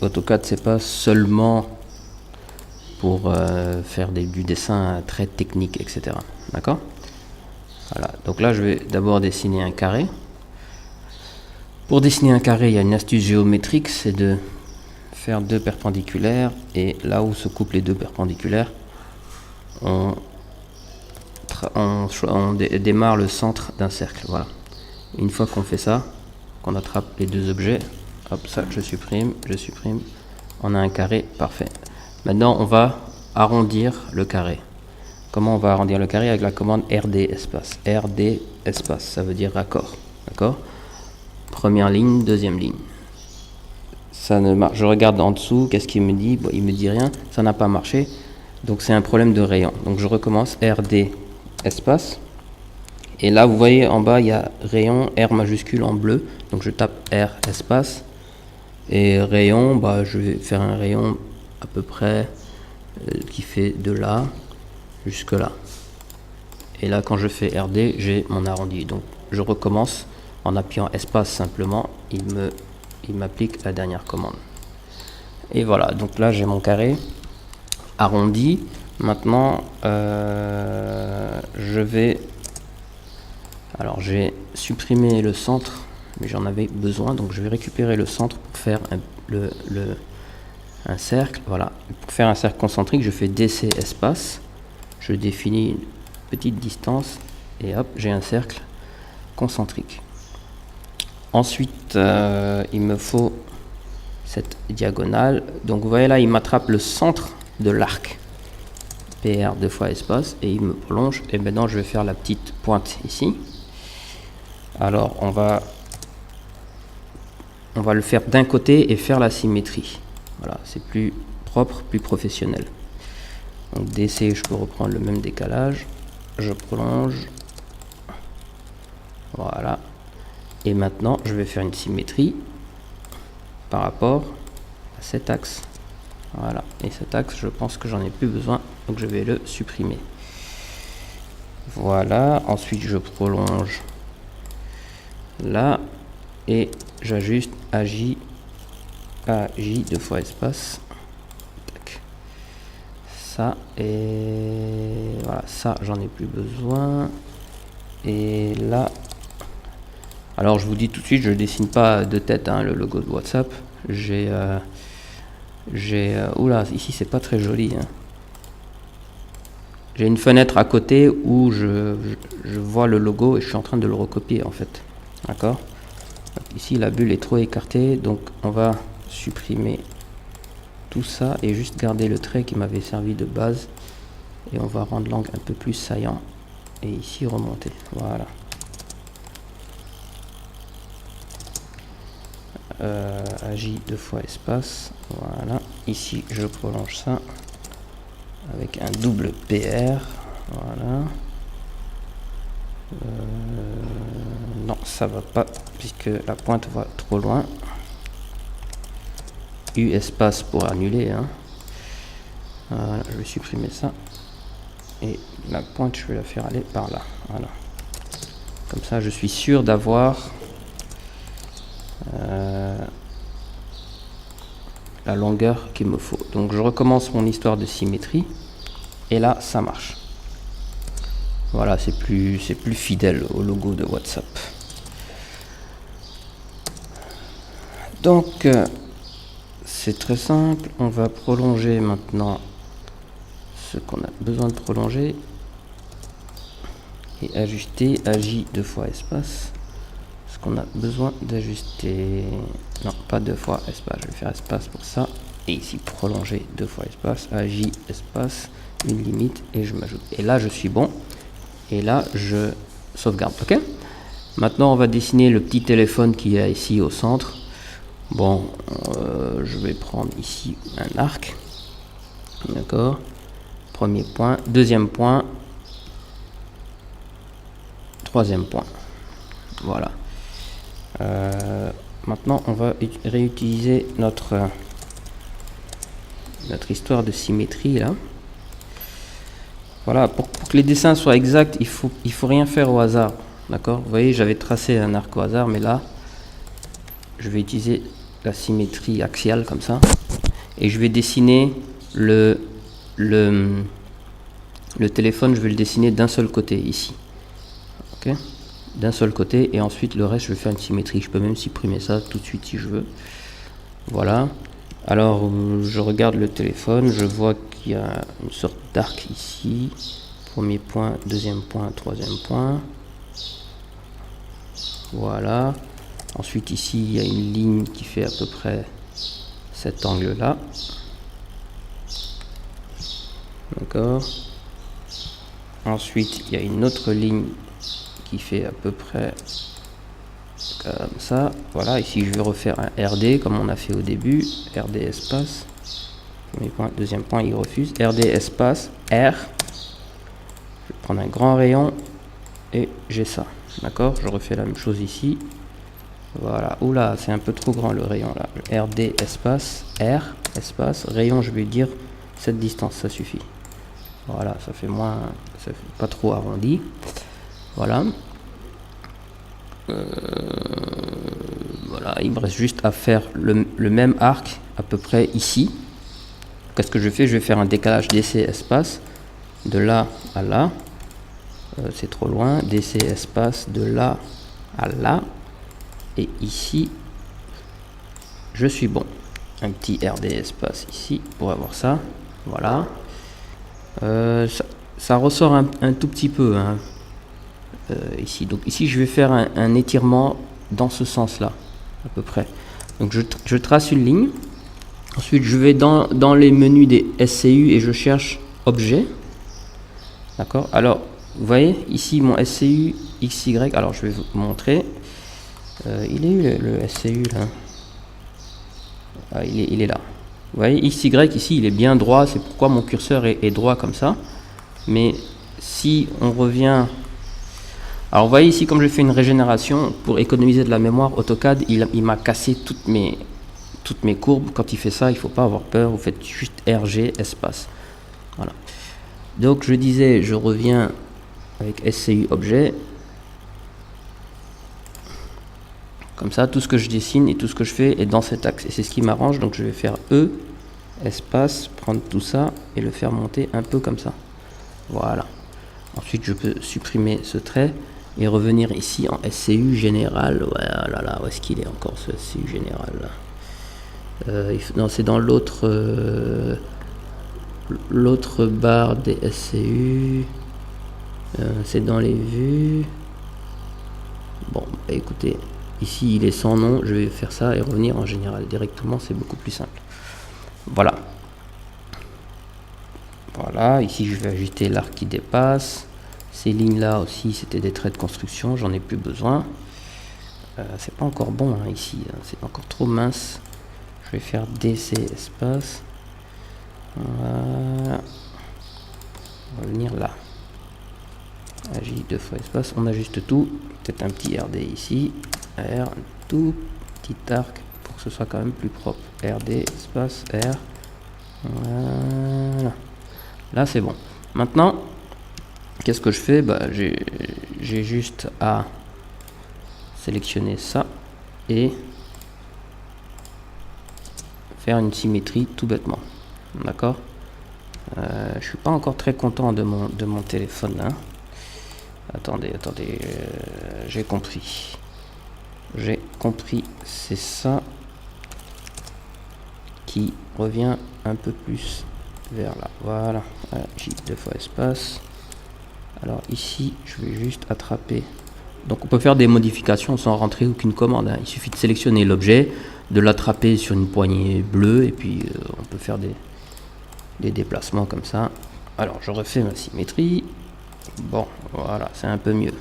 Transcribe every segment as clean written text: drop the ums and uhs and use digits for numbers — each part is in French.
AutoCAD, c'est pas seulement pour faire du dessin très technique, etc. D'accord? Voilà, donc là je vais d'abord dessiner un carré. Pour dessiner un carré, il y a une astuce géométrique, c'est de faire deux perpendiculaires, et là où se coupent les deux perpendiculaires, on démarre le centre d'un cercle. Voilà. Une fois qu'on fait ça, qu'on attrape les deux objets, hop, ça je supprime, on a un carré parfait. Maintenant on va arrondir le carré. Comment on va arrondir le carré? Avec la commande RD espace. RD espace, ça veut dire raccord. D'accord? Première ligne, deuxième ligne. Ça ne marche. Je regarde en dessous, qu'est-ce qu'il me dit? Bon, il me dit rien, ça n'a pas marché. Donc c'est un problème de rayon. Donc je recommence RD espace. Et là, vous voyez en bas, il y a rayon R majuscule en bleu. Donc je tape R espace. Et rayon, bah, je vais faire un rayon à peu près qui fait de là jusque là. Et là, quand je fais RD, j'ai mon arrondi. Donc je recommence en appuyant espace simplement. Il m'applique la dernière commande. Et voilà, donc là j'ai mon carré arrondi. Maintenant, je vais... Alors j'ai supprimé le centre, mais j'en avais besoin, donc je vais récupérer le centre pour faire un cercle. Voilà, pour faire un cercle concentrique, je fais DC espace. Je définis une petite distance et hop, j'ai un cercle concentrique. Ensuite, il me faut cette diagonale. Donc vous voyez là, il m'attrape le centre de l'arc. PR deux fois espace et il me prolonge. Et maintenant, je vais faire la petite pointe ici. Alors, on va le faire d'un côté et faire la symétrie. Voilà, c'est plus propre, plus professionnel. Donc DC, je peux reprendre le même décalage. Je prolonge. Voilà. Et maintenant, je vais faire une symétrie par rapport à cet axe. Voilà. Et cet axe, je pense que j'en ai plus besoin. Donc, je vais le supprimer. Voilà. Ensuite, je prolonge là. Et j'ajuste AJ deux fois espace. Tac. Ça. Et voilà. Ça, j'en ai plus besoin. Et là... Alors je vous dis tout de suite, je ne dessine pas de tête hein, le logo de WhatsApp. Oula, ici c'est pas très joli. Hein. J'ai une fenêtre à côté où je vois le logo et je suis en train de le recopier en fait. D'accord? Ici la bulle est trop écartée, donc on va supprimer tout ça et juste garder le trait qui m'avait servi de base. Et on va rendre l'angle un peu plus saillant. Et ici remonter. Voilà. AJ deux fois espace, voilà, ici je prolonge ça avec un double PR, voilà, non ça va pas puisque la pointe va trop loin, U espace pour annuler, hein. Voilà, je vais supprimer ça et la pointe je vais la faire aller par là, voilà, comme ça je suis sûr d'avoir la longueur qu'il me faut. Donc je recommence mon histoire de symétrie et là ça marche. Voilà, c'est plus fidèle au logo de WhatsApp. Donc c'est très simple, on va prolonger maintenant ce qu'on a besoin de prolonger et ajuster AJ deux fois espace. Ce qu'on a besoin d'ajuster, non pas deux fois espace, je vais faire espace pour ça et ici prolonger deux fois espace, AJ espace, une limite et je m'ajoute et là je suis bon et là je sauvegarde. Ok, maintenant on va dessiner le petit téléphone qui est ici au centre. Bon, je vais prendre ici un arc, d'accord, premier point, deuxième point, troisième point, voilà. Maintenant on va réutiliser notre histoire de symétrie là. Voilà, pour que les dessins soient exacts, il faut rien faire au hasard, d'accord. Vous voyez, j'avais tracé un arc au hasard, mais là je vais utiliser la symétrie axiale comme ça. Et je vais dessiner le téléphone, je vais le dessiner d'un seul côté ici. Ok, d'un seul côté, et ensuite le reste je vais faire une symétrie. Je peux même supprimer ça tout de suite si je veux. Voilà. Alors je regarde le téléphone, je vois qu'il y a une sorte d'arc ici. Premier point, deuxième point, troisième point. Voilà. Ensuite ici il y a une ligne qui fait à peu près cet angle là. D'accord. Ensuite il y a une autre ligne qui fait à peu près comme ça. Voilà, ici je vais refaire un RD comme on a fait au début. RD espace. Premier point, deuxième point, il refuse. RD espace R. Je vais prendre un grand rayon et j'ai ça. D'accord, je refais la même chose ici. Voilà, oula, c'est un peu trop grand le rayon là. RD espace R espace rayon, je vais dire cette distance, ça suffit. Voilà, ça fait moins, ça fait pas trop arrondi. Voilà. Voilà, il me reste juste à faire le même arc à peu près ici. Qu'est-ce que je fais? Je vais faire un décalage DC espace de là à là. C'est trop loin. DC espace de là à là. Et ici, je suis bon. Un petit RD espace ici pour avoir ça. Voilà. Ça ressort un tout petit peu. Hein. Ici. Donc ici, je vais faire un étirement dans ce sens-là, à peu près. Donc je trace une ligne. Ensuite, je vais dans les menus des SCU et je cherche objet. D'accord. Alors, vous voyez, ici, mon SCU XY. Alors, je vais vous montrer. Il est où le SCU, là? Ah, il est là. Vous voyez, XY, ici, il est bien droit. C'est pourquoi mon curseur est droit comme ça. Mais si on revient... Alors vous voyez ici, comme j'ai fait une régénération, pour économiser de la mémoire, AutoCAD, il m'a cassé toutes mes courbes. Quand il fait ça, il ne faut pas avoir peur, vous faites juste RG espace. Voilà. Donc je disais, je reviens avec SCU objet. Comme ça, tout ce que je dessine et tout ce que je fais est dans cet axe. Et c'est ce qui m'arrange, donc je vais faire E, espace, prendre tout ça et le faire monter un peu comme ça. Voilà. Ensuite, je peux supprimer ce trait et revenir ici en SCU général. Voilà, où est-ce qu'il est encore ce SCU général là? Non, c'est dans l'autre barre des SCU. C'est dans les vues. Bon, bah, écoutez, ici il est sans nom. Je vais faire ça et revenir en général directement. C'est beaucoup plus simple. Voilà. Voilà, ici je vais ajouter l'arc qui dépasse. Ces lignes là aussi c'était des traits de construction, j'en ai plus besoin. C'est pas encore bon hein, ici, hein, c'est encore trop mince. Je vais faire DC espace. Voilà. On va venir là. Agi 2 fois espace, on ajuste tout. Peut-être un petit RD ici. R, un tout petit arc pour que ce soit quand même plus propre. RD espace R. Voilà. Là c'est bon. Maintenant, qu'est-ce que je fais? Bah, j'ai juste à sélectionner ça et faire une symétrie tout bêtement. D'accord? Je suis pas encore très content de mon téléphone là. Attendez, j'ai compris. J'ai compris, c'est ça qui revient un peu plus vers là. Voilà. J 2 fois espace. Alors ici, je vais juste attraper. Donc on peut faire des modifications sans rentrer aucune commande. Hein. Il suffit de sélectionner l'objet, de l'attraper sur une poignée bleue et puis on peut faire des déplacements comme ça. Alors je refais ma symétrie. Bon, voilà, c'est un peu mieux.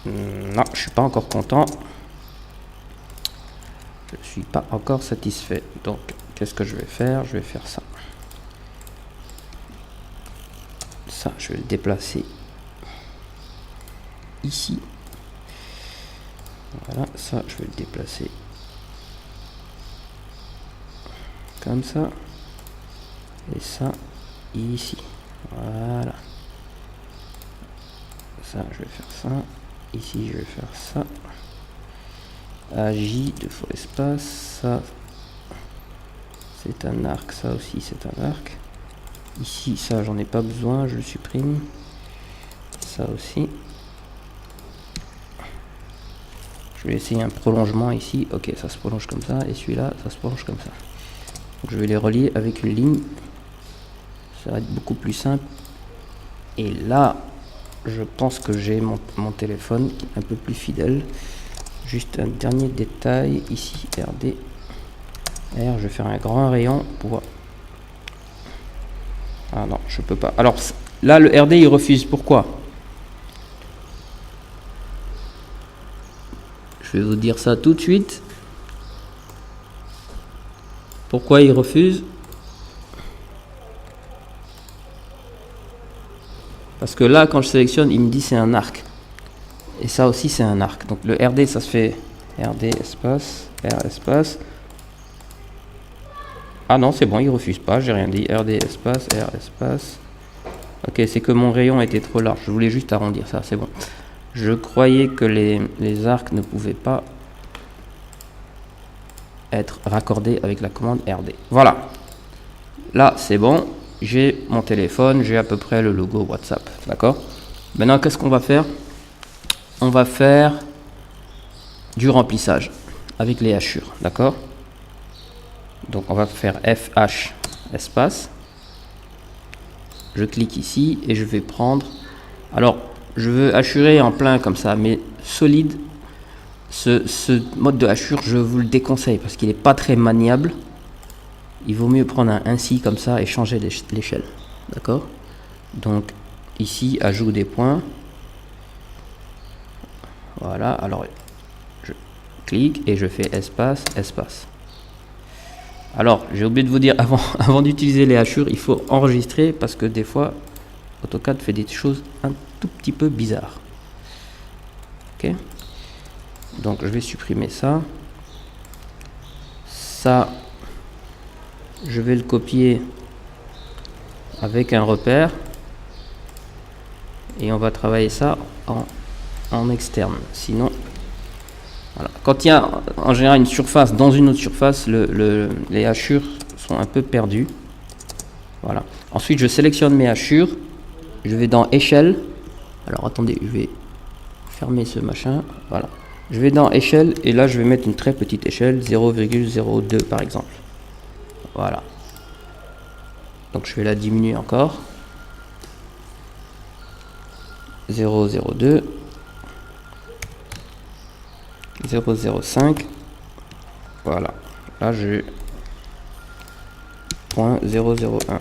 Non, je suis pas encore content. Je suis pas encore satisfait. Donc qu'est-ce que je vais faire? Je vais faire ça. Ça, je vais le déplacer ici. Voilà, ça, je vais le déplacer comme ça. Et ça, ici. Voilà. Ça, je vais faire ça. Ici, je vais faire ça. AJ, 2 fois espace, ça c'est un arc, ça aussi c'est un arc. Ici, ça j'en ai pas besoin, je le supprime. Ça aussi. Je vais essayer un prolongement ici. Ok, ça se prolonge comme ça. Et celui-là, ça se prolonge comme ça. Donc, je vais les relier avec une ligne. Ça va être beaucoup plus simple. Et là, je pense que j'ai mon téléphone qui est un peu plus fidèle. Juste un dernier détail. Ici, RD. R, je vais faire un grand rayon pour pouvoir... Ah non, je peux pas. Alors, là, le RD, il refuse. Pourquoi ? Je vais vous dire ça tout de suite. Pourquoi il refuse? Parce que là, quand je sélectionne, il me dit c'est un arc. Et ça aussi, c'est un arc. Donc le RD, ça se fait RD espace, R espace. Ah non, c'est bon, il refuse pas, j'ai rien dit. RD espace, R espace. Ok, c'est que mon rayon était trop large. Je voulais juste arrondir ça, c'est bon. Je croyais que les arcs ne pouvaient pas être raccordés avec la commande RD. Voilà. Là, c'est bon. J'ai mon téléphone, j'ai à peu près le logo WhatsApp. D'accord? Maintenant, qu'est-ce qu'on va faire? On va faire du remplissage avec les hachures. D'accord? Donc, on va faire FH espace. Je clique ici et je vais prendre... Alors, je veux hachurer en plein comme ça, mais solide. Ce mode de hachure, je vous le déconseille parce qu'il n'est pas très maniable. Il vaut mieux prendre un ainsi comme ça et changer l'échelle. D'accord? Donc, ici, ajout des points. Voilà, alors je clique et je fais espace, espace. Alors, j'ai oublié de vous dire, avant d'utiliser les hachures, il faut enregistrer parce que des fois, AutoCAD fait des choses un tout petit peu bizarres. Ok? Donc, je vais supprimer ça. Ça, je vais le copier avec un repère. Et on va travailler ça en externe. Sinon, voilà. Quand il y a en général une surface dans une autre surface, les hachures sont un peu perdues. Voilà. Ensuite, je sélectionne mes hachures. Je vais dans échelle. Alors, attendez, je vais fermer ce machin. Voilà. Je vais dans échelle et là, je vais mettre une très petite échelle, 0,02 par exemple. Voilà. Donc, je vais la diminuer encore. 0,02. 0,05. Voilà. Là, j'ai 0,001.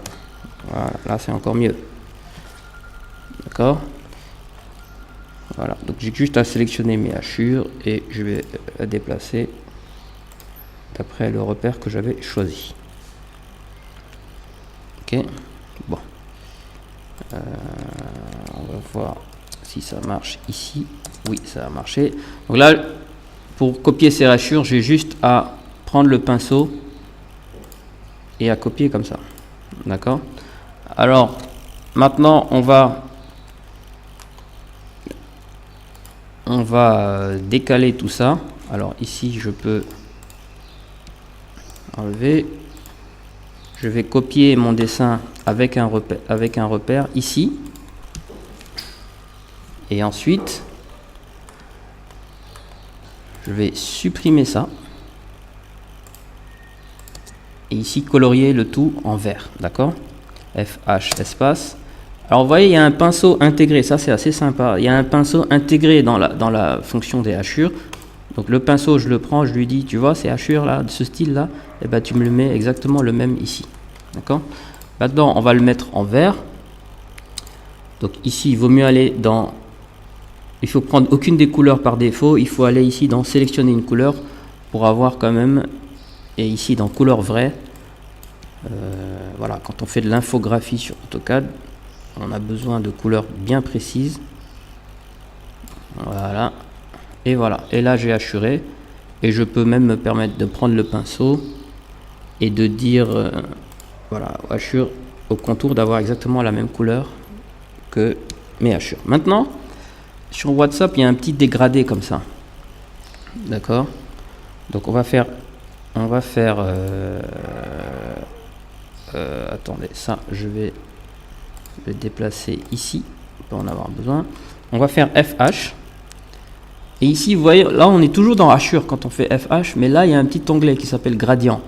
Voilà. Là, c'est encore mieux. D'accord? Voilà. Donc, j'ai juste à sélectionner mes hachures et je vais la déplacer d'après le repère que j'avais choisi. Ok. Bon. On va voir si ça marche ici. Oui, ça a marché. Donc là, pour copier ces hachures, j'ai juste à prendre le pinceau et à copier comme ça. D'accord? Alors, maintenant, on va décaler tout ça. Alors ici, je peux enlever. Je vais copier mon dessin avec un repère ici. Et ensuite, je vais supprimer ça. Et ici, colorier le tout en vert. D'accord? FH espace. Alors, vous voyez, il y a un pinceau intégré. Ça, c'est assez sympa. Il y a un pinceau intégré dans la fonction des hachures. Donc, le pinceau, je le prends, je lui dis, tu vois, ces hachures là, de ce style-là, et ben, tu me le mets exactement le même ici. D'accord? Maintenant, on va le mettre en vert. Donc, ici, il vaut mieux aller dans... Il faut prendre aucune des couleurs par défaut. Il faut aller ici dans sélectionner une couleur pour avoir quand même... Et ici, dans couleur vraie. Voilà, quand on fait de l'infographie sur AutoCAD, on a besoin de couleurs bien précises. Voilà. Et voilà. Et là, j'ai hachuré. Et je peux même me permettre de prendre le pinceau et de dire, voilà, hachure au contour, d'avoir exactement la même couleur que mes hachures. Maintenant, sur WhatsApp, il y a un petit dégradé comme ça. D'accord? Donc on va faire attendez, ça je vais le déplacer ici pour en avoir besoin. On va faire FH. Et ici, vous voyez, là on est toujours dans hachure quand on fait FH, mais là il y a un petit onglet qui s'appelle gradient.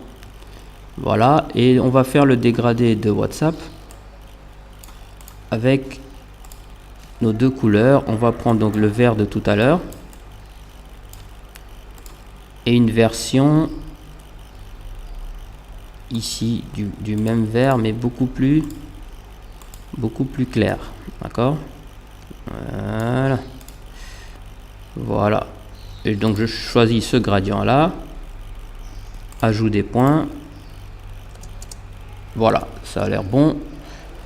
Voilà, et on va faire le dégradé de WhatsApp avec nos deux couleurs. On va prendre donc le vert de tout à l'heure et une version ici du même vert, mais beaucoup plus clair. D'accord, voilà. Et donc je choisis ce gradient là, ajout des points. Voilà, ça a l'air bon.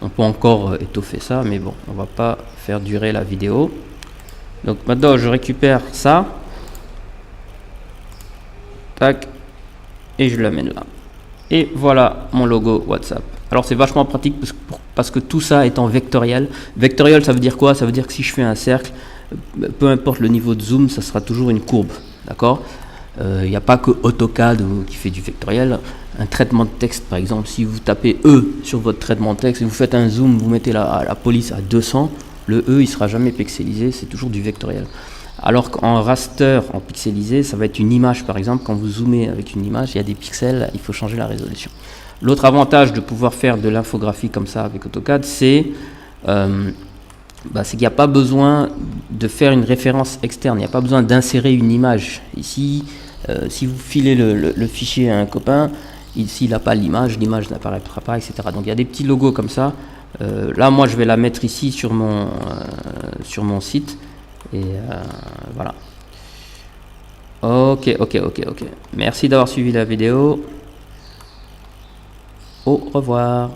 On peut encore étoffer ça, mais bon, on va pas faire durer la vidéo. Donc maintenant je récupère ça, tac, et je l'amène là. Et voilà mon logo WhatsApp. Alors c'est vachement pratique parce que tout ça est en vectoriel. Vectoriel, ça veut dire quoi? Ça veut dire que si je fais un cercle, peu importe le niveau de zoom, ça sera toujours une courbe. D'accord? Il n'y a pas que AutoCAD qui fait du vectoriel. Un traitement de texte, par exemple, si vous tapez E sur votre traitement de texte et vous faites un zoom, vous mettez la police à 200, le E il sera jamais pixelisé, c'est toujours du vectoriel. Alors qu'en raster, en pixelisé, ça va être une image, par exemple. Quand vous zoomez avec une image, il y a des pixels, il faut changer la résolution. L'autre avantage de pouvoir faire de l'infographie comme ça avec AutoCAD, c'est qu'il n'y a pas besoin de faire une référence externe, il n'y a pas besoin d'insérer une image. Ici, si vous filez le fichier à un copain, s'il n'a pas l'image n'apparaîtra pas, etc. Donc il y a des petits logos comme ça. Là, moi, je vais la mettre ici sur mon site. Et voilà. Ok. Merci d'avoir suivi la vidéo. Au revoir.